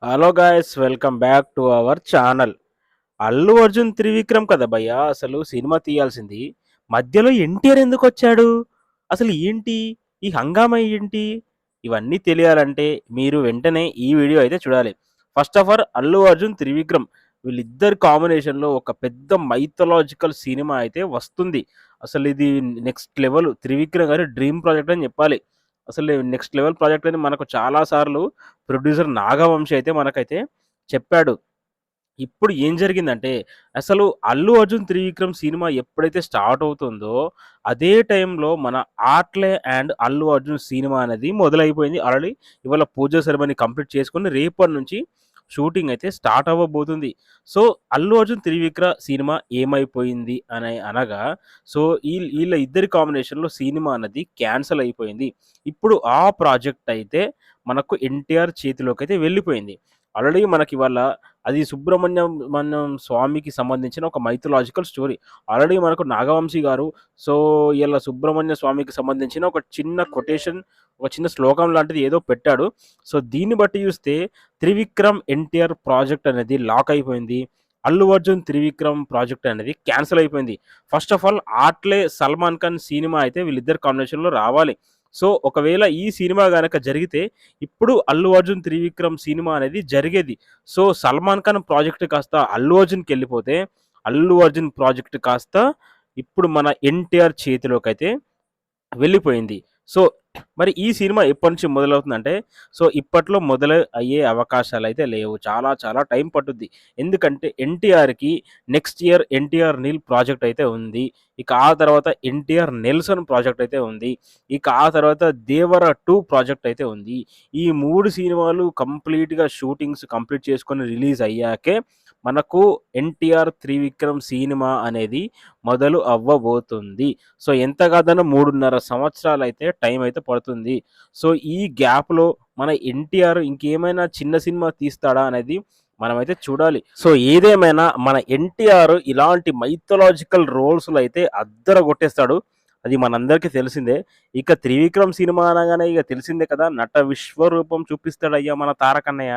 Hello guys, welcome back to our channel. Allu Arjun Trivikram కదా భయ్యా అసలు సినిమా తీయాల్సింది. మధ్యలో ఎన్టీఆర్ ఎందుకు వచ్చాడు? అసలు ఏంటి ఈ హంగామా ఏంటి? ఇవన్నీ తెలియాలంటే మీరు వెంటనే ఈ వీడియో అయితే చూడాలి. First of all Allu Arjun Trivikram వీళ్ళిద్దరి కాంబినేషన్లో ఒక పెద్ద మైథలాజికల్ సినిమా అయితే వస్తుంది. అసలు ఇది నెక్స్ట్ లెవెల్, త్రివిక్రమ్ గారి డ్రీమ్ ప్రాజెక్ట్ అని చెప్పాలి. అసలు నెక్స్ట్ లెవెల్ ప్రాజెక్ట్ అని మనకు చాలా సార్లు ప్రొడ్యూసర్ నాగవంశి అయితే మనకైతే చెప్పాడు. ఇప్పుడు ఏం జరిగిందంటే, అసలు 'అల్లు అర్జున్ త్రివిక్రమ్' సినిమా ఎప్పుడైతే స్టార్ట్ అవుతుందో, అదే టైంలో మన 'ఆట్లే అండ్ అల్లు అర్జున్' సినిమా అనేది మొదలైపోయింది. ఆల్రెడీ ఇవాళ పూజ సెరమనీ కంప్లీట్ చేసుకొని రేపటి నుంచి షూటింగ్ అయితే స్టార్ట్ అవ్వబోతుంది. సో, 'అల్లు అర్జున్ త్రివిక్ర' సినిమా ఏమైపోయింది అని అనగా, సో ఈళ్ళ ఇద్దరి కాంబినేషన్‌లో సినిమా అన్నది క్యాన్సెల్ అయిపోయింది. ఇప్పుడు ఆ ప్రాజెక్ట్ అయితే మనకు ఎన్టీఆర్ చేతిలోకైతే వెళ్ళిపోయింది. ఆల్రెడీ మనకివాళ అది సుబ్రహ్మణ్యం స్వామికి సంబంధించిన ఒక మైథలాజికల్ స్టోరీ. ఆల్రెడీ మనకు నాగవంశి గారు సో ఇలా సుబ్రహ్మణ్య స్వామికి సంబంధించిన ఒక చిన్న కొటేషన్, ఒక చిన్న శ్లోకం లాంటిది ఏదో పెట్టాడు. సో దీన్ని బట్టి చూస్తే త్రివిక్రమ్ ఎన్టీఆర్ ప్రాజెక్ట్ అనేది లాక్ అయిపోయింది. అల్లు అర్జున్ త్రివిక్రమ్ ప్రాజెక్ట్ అనేది క్యాన్సిల్ అయిపోయింది. First of all Atlee Salman Khan cinema అయితే వీళ్ళిద్దరు కాంబినేషన్‌లో రావాలి. సో ఒకవేళ ఈ సినిమా గనక జరిగితే ఇప్పుడు అల్లు అర్జున్ త్రివిక్రమ్ సినిమా అనేది జరిగేది. సో 'సల్మాన్ ఖాన్' ప్రాజెక్ట్ కాస్త అల్లు అర్జున్‌కెళ్ళిపోతే, అల్లు అర్జున్ ప్రాజెక్ట్ కాస్త ఇప్పుడు మన ఎన్టీఆర్ చేతిలోకైతే వెళ్ళిపోయింది. సో, మరి ఈ సినిమా ఎప్పటినుంచి మొదలవుతుందంటే, సో ఇప్పట్లో మొదలు అయ్యే అవకాశాలైతే లేవు. చాలా చాలా టైం పట్టుద్ది. ఎందుకంటే ఎన్టీఆర్‌కి next year 'NTR Neel' project అయితే ఉంది. ఇక ఆ తర్వాత 'ఎన్టీఆర్ నెల్సన్' ప్రాజెక్ట్ అయితే ఉంది. ఇక ఆ తర్వాత 'దేవర 2' ప్రాజెక్ట్ అయితే ఉంది. ఈ 3 సినిమాలు కంప్లీట్‌గా షూటింగ్స్ కంప్లీట్ చేసుకొని రిలీజ్ అయ్యాకే మనకు 'ఎన్టీఆర్ త్రివిక్రమ్' సినిమా అనేది మొదలు అవ్వబోతుంది. సో ఎంత కాదన్నా 3.5 సంవత్సరాలైతే టైం అయితే పడుతుంది. సో ఈ గ్యాప్‌లో మన ఎన్టీఆర్ ఇంకేమైనా చిన్న సినిమా తీస్తాడా అనేది మనమైతే చూడాలి. సో ఏదేమైనా మన ఎన్టీఆర్ ఇలాంటి మైథలాజికల్ రోల్స్‌లో అయితే అద్దరగొట్టేస్తాడు. అది మనందరికీ తెలిసిందే. ఇక 'త్రివిక్రమ్' సినిమా అనగానే ఇక తెలిసిందే కదా! నట విశ్వరూపం చూపిస్తాడయ్యా మన తారకన్నయ్య.